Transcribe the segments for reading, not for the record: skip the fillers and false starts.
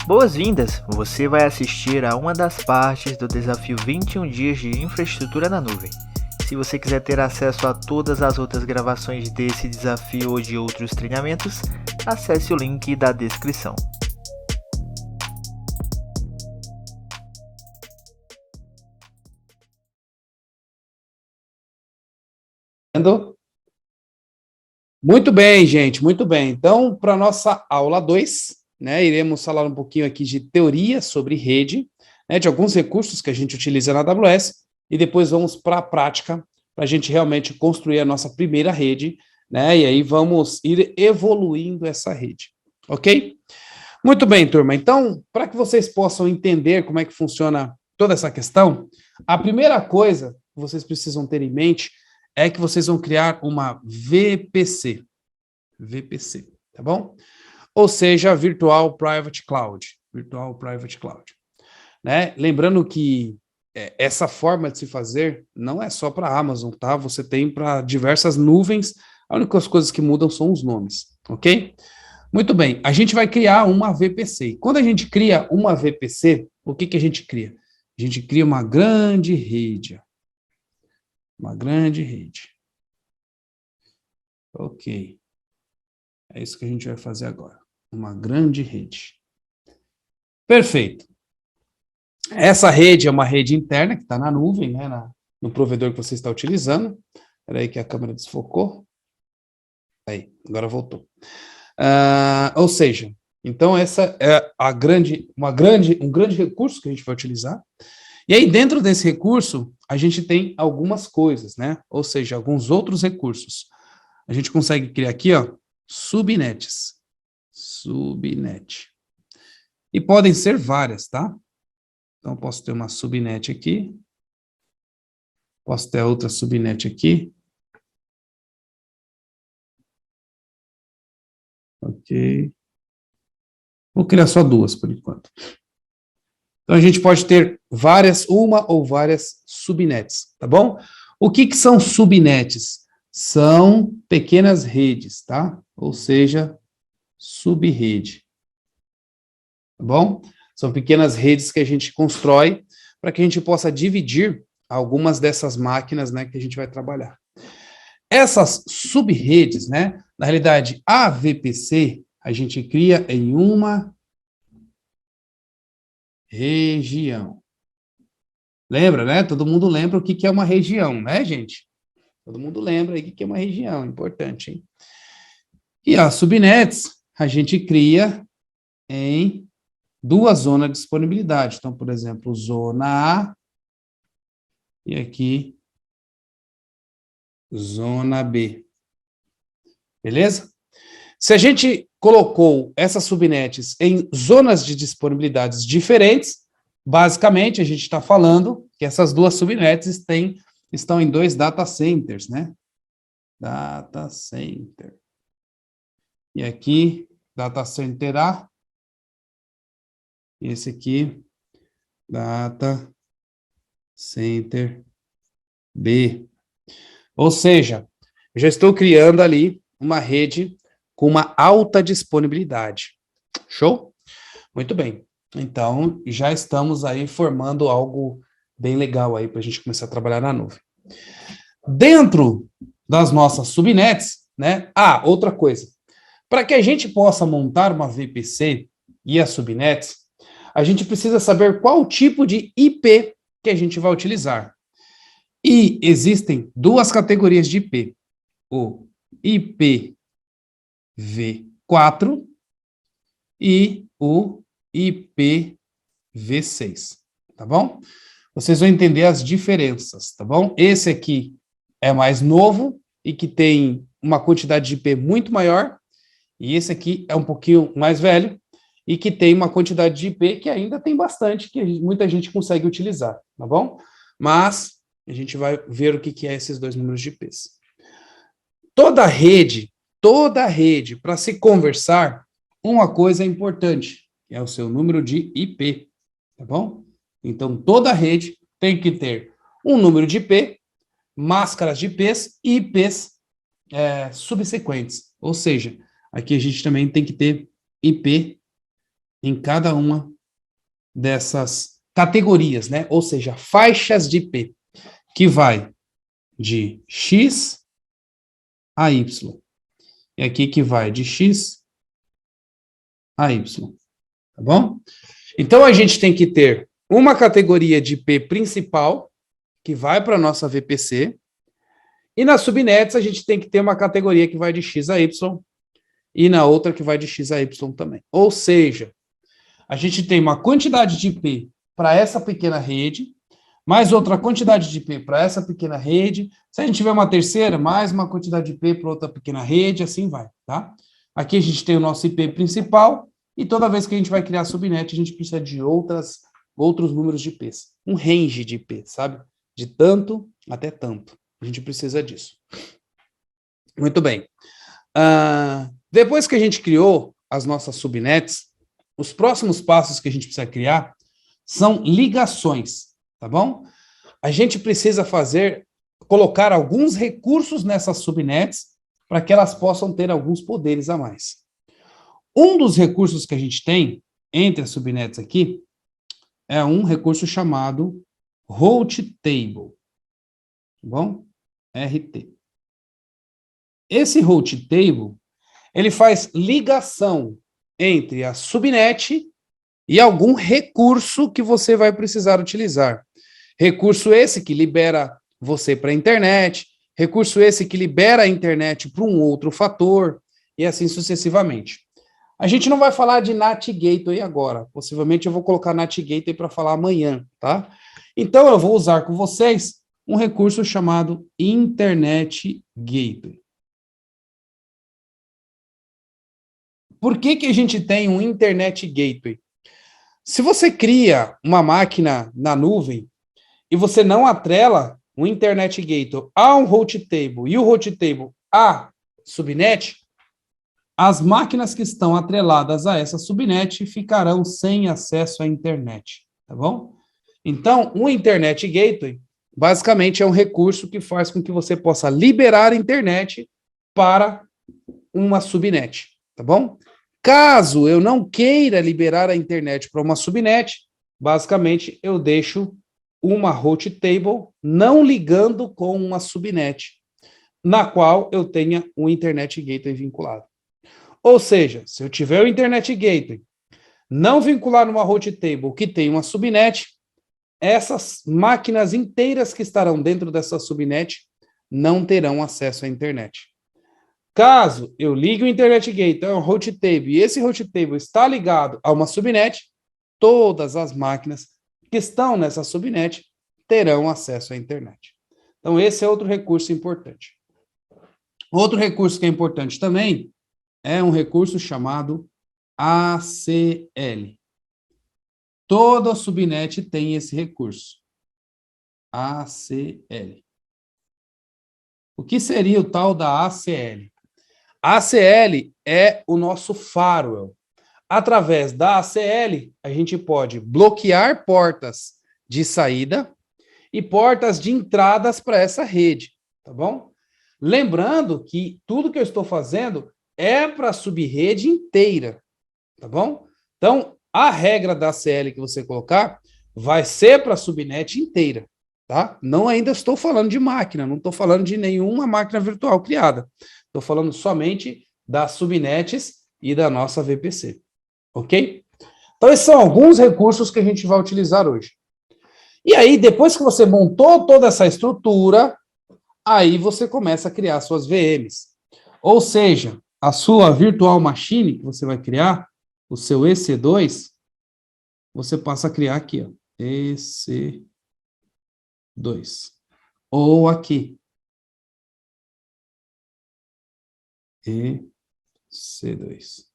Boas-vindas! Você vai assistir a uma das partes do desafio 21 dias de infraestrutura na nuvem. Se você quiser ter acesso a todas as outras gravações desse desafio ou de outros treinamentos, acesse o link da descrição. Muito bem, gente, muito bem. Então, para a nossa aula 2, né, iremos falar um pouquinho aqui de teoria sobre rede, né, de alguns recursos que a gente utiliza na AWS, e depois vamos para a prática, para a gente realmente construir a nossa primeira rede, né, e aí vamos ir evoluindo essa rede, ok? Muito bem, turma. Então, para que vocês possam entender como é que funciona toda essa questão, a primeira coisa que vocês precisam ter em mente é que vocês vão criar uma VPC. VPC, tá bom? Ou seja, Virtual Private Cloud. Virtual Private Cloud. Né? Lembrando que essa forma de se fazer não é só para a Amazon, tá? Você tem para diversas nuvens, a única coisa que mudam são os nomes, ok? Muito bem, a gente vai criar uma VPC. Quando a gente cria uma VPC, o que a gente cria? A gente cria uma grande rede. Uma grande rede. Ok. É isso que a gente vai fazer agora. Uma grande rede. Perfeito. Essa rede é uma rede interna que está na nuvem, né, no provedor que você está utilizando. Espera aí que a câmera desfocou. Aí, agora voltou. Ou seja, então essa é um grande recurso que a gente vai utilizar. E aí, dentro desse recurso, a gente tem algumas coisas, né? Ou seja, alguns outros recursos. A gente consegue criar aqui, ó, subnets. Subnet. E podem ser várias, tá? Então, posso ter uma subnet aqui. Posso ter outra subnet aqui. Ok. Vou criar só duas, por enquanto. Então, a gente pode ter uma ou várias subnets, tá bom? O que são subnets? São pequenas redes, tá? Ou seja, subrede. Tá bom? São pequenas redes que a gente constrói para que a gente possa dividir algumas dessas máquinas, né, que a gente vai trabalhar. Essas subredes, né, na realidade, a VPC, a gente cria em uma região. Lembra, né? Todo mundo lembra o que é uma região, né, gente? Todo mundo lembra aí o que é uma região, importante, hein? E as subnets a gente cria em duas zonas de disponibilidade. Então, por exemplo, zona A e aqui zona B. Beleza? Se a gente colocou essas subnets em zonas de disponibilidades diferentes, basicamente a gente está falando que essas duas subnets estão em dois data centers, né? Data center. E aqui, data center A. E esse aqui, data center B. Ou seja, eu já estou criando ali uma rede com uma alta disponibilidade. Show? Muito bem. Então, já estamos aí formando algo bem legal aí para a gente começar a trabalhar na nuvem. Dentro das nossas subnets, né? Outra coisa. Para que a gente possa montar uma VPC e as subnets, a gente precisa saber qual tipo de IP que a gente vai utilizar. E existem duas categorias de IP. O IPv4 e o IPv6, tá bom? Vocês vão entender as diferenças, tá bom? Esse aqui é mais novo e que tem uma quantidade de IP muito maior, e esse aqui é um pouquinho mais velho e que tem uma quantidade de IP que ainda tem bastante, que muita gente consegue utilizar, tá bom? Mas a gente vai ver o que é esses dois números de IPs. Toda rede, para se conversar, uma coisa é importante, que é o seu número de IP, tá bom? Então, toda rede tem que ter um número de IP, máscaras de IPs e IPs subsequentes. Ou seja, aqui a gente também tem que ter IP em cada uma dessas categorias, né? Ou seja, faixas de IP, que vai de X a Y. E aqui que vai de X a Y. Tá bom? Então, a gente tem que ter uma categoria de IP principal, que vai para a nossa VPC, e nas subnets a gente tem que ter uma categoria que vai de X a Y, e na outra que vai de X a Y também. Ou seja, a gente tem uma quantidade de IP para essa pequena rede, mais outra quantidade de IP para essa pequena rede. Se a gente tiver uma terceira, mais uma quantidade de IP para outra pequena rede, assim vai, tá? Aqui a gente tem o nosso IP principal, e toda vez que a gente vai criar subnet, a gente precisa de outros números de IPs. Um range de IP, sabe? De tanto até tanto. A gente precisa disso. Muito bem. Depois que a gente criou as nossas subnets, os próximos passos que a gente precisa criar são ligações, tá bom? A gente precisa colocar alguns recursos nessas subnets para que elas possam ter alguns poderes a mais. Um dos recursos que a gente tem entre as subnets aqui é um recurso chamado Route Table, tá bom? RT. Esse Route Table, ele faz ligação entre a subnet e algum recurso que você vai precisar utilizar. Recurso esse que libera você para a internet, recurso esse que libera a internet para um outro fator, e assim sucessivamente. A gente não vai falar de NAT Gateway agora, possivelmente eu vou colocar NAT Gateway para falar amanhã, tá? Então eu vou usar com vocês um recurso chamado Internet Gateway. Por que a gente tem um Internet Gateway? Se você cria uma máquina na nuvem e você não atrela um Internet Gateway a um Route Table e o Route Table a subnet, as máquinas que estão atreladas a essa subnet ficarão sem acesso à internet, tá bom? Então, o Internet Gateway basicamente é um recurso que faz com que você possa liberar a internet para uma subnet, tá bom? Caso eu não queira liberar a internet para uma subnet, basicamente eu deixo uma Route Table não ligando com uma subnet, na qual eu tenha um Internet Gateway vinculado. Ou seja, se eu tiver o Internet Gateway não vincular numa Route Table que tem uma subnet, essas máquinas inteiras que estarão dentro dessa subnet não terão acesso à internet. Caso eu ligue o Internet Gateway a um Route Table e esse Route Table está ligado a uma subnet, todas as máquinas que estão nessa subnet terão acesso à internet. Então, esse é outro recurso importante. Outro recurso que é importante também é um recurso chamado ACL. Toda subnet tem esse recurso. ACL. O que seria o tal da ACL? A ACL é o nosso firewall. Através da ACL, a gente pode bloquear portas de saída e portas de entradas para essa rede, tá bom? Lembrando que tudo que eu estou fazendo é para a subrede inteira, tá bom? Então, a regra da ACL que você colocar vai ser para a subnet inteira, tá? Não ainda estou falando de máquina, não estou falando de nenhuma máquina virtual criada. Estou falando somente das subnets e da nossa VPC, ok? Então, esses são alguns recursos que a gente vai utilizar hoje. E aí, depois que você montou toda essa estrutura, aí você começa a criar suas VMs. Ou seja, a sua virtual machine que você vai criar, o seu EC2, você passa a criar aqui, ó, EC2. Ou aqui, EC2.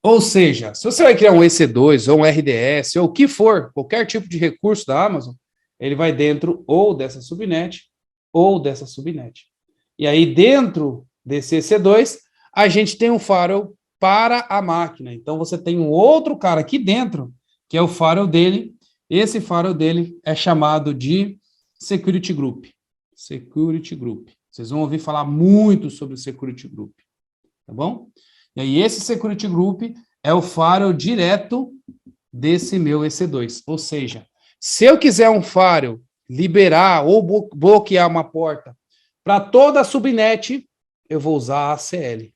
Ou seja, se você vai criar um EC2 ou um RDS ou o que for, qualquer tipo de recurso da Amazon, ele vai dentro ou dessa subnet ou dessa subnet. E aí, dentro desse EC2, a gente tem um firewall para a máquina. Então, você tem um outro cara aqui dentro, que é o firewall dele. Esse firewall dele é chamado de Security Group. Security Group. Vocês vão ouvir falar muito sobre o Security Group. Tá bom? E aí, esse Security Group é o firewall direto desse meu EC2. Ou seja, se eu quiser um firewall liberar ou bloquear uma porta para toda a subnet, eu vou usar a ACL.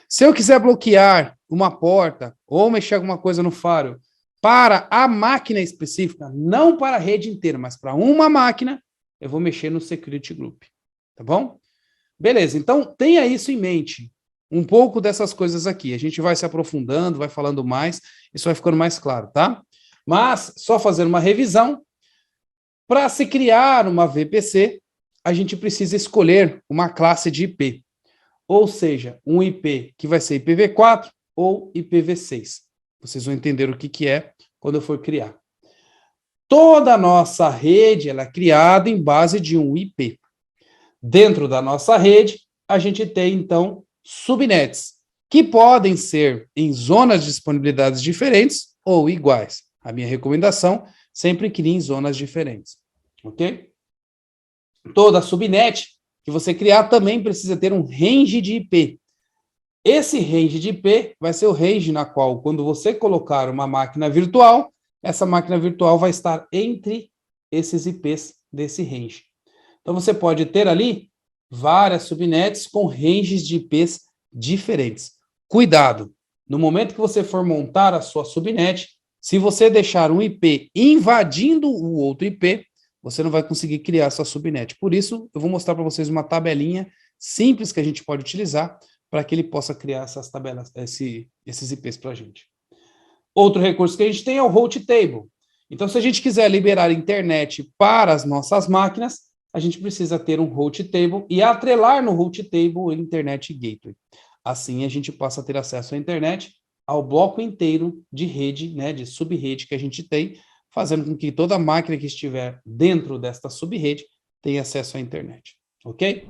Se eu quiser bloquear uma porta ou mexer alguma coisa no firewall para a máquina específica, não para a rede inteira, mas para uma máquina, eu vou mexer no Security Group. Tá bom? Beleza, então tenha isso em mente. Um pouco dessas coisas aqui. A gente vai se aprofundando, vai falando mais, isso vai ficando mais claro, tá? Mas, só fazendo uma revisão, para se criar uma VPC, a gente precisa escolher uma classe de IP. Ou seja, um IP que vai ser IPv4 ou IPv6. Vocês vão entender o que é quando eu for criar. Toda a nossa rede ela é criada em base de um IP. Dentro da nossa rede, a gente tem, então, subnets, que podem ser em zonas de disponibilidades diferentes ou iguais. A minha recomendação, sempre crie em zonas diferentes. Ok? Toda subnet que você criar também precisa ter um range de IP. Esse range de IP vai ser o range na qual, quando você colocar uma máquina virtual, essa máquina virtual vai estar entre esses IPs desse range. Então, você pode ter ali várias subnets com ranges de IPs diferentes. Cuidado! No momento que você for montar a sua subnet, se você deixar um IP invadindo o outro IP, você não vai conseguir criar sua subnet. Por isso, eu vou mostrar para vocês uma tabelinha simples que a gente pode utilizar para que ele possa criar essas tabelas, esses IPs para a gente. Outro recurso que a gente tem é o Route Table. Então, se a gente quiser liberar internet para as nossas máquinas, a gente precisa ter um Route Table e atrelar no Route Table o Internet Gateway. Assim, a gente passa a ter acesso à internet ao bloco inteiro de rede, né, de subrede que a gente tem, fazendo com que toda máquina que estiver dentro desta subrede tenha acesso à internet. Ok?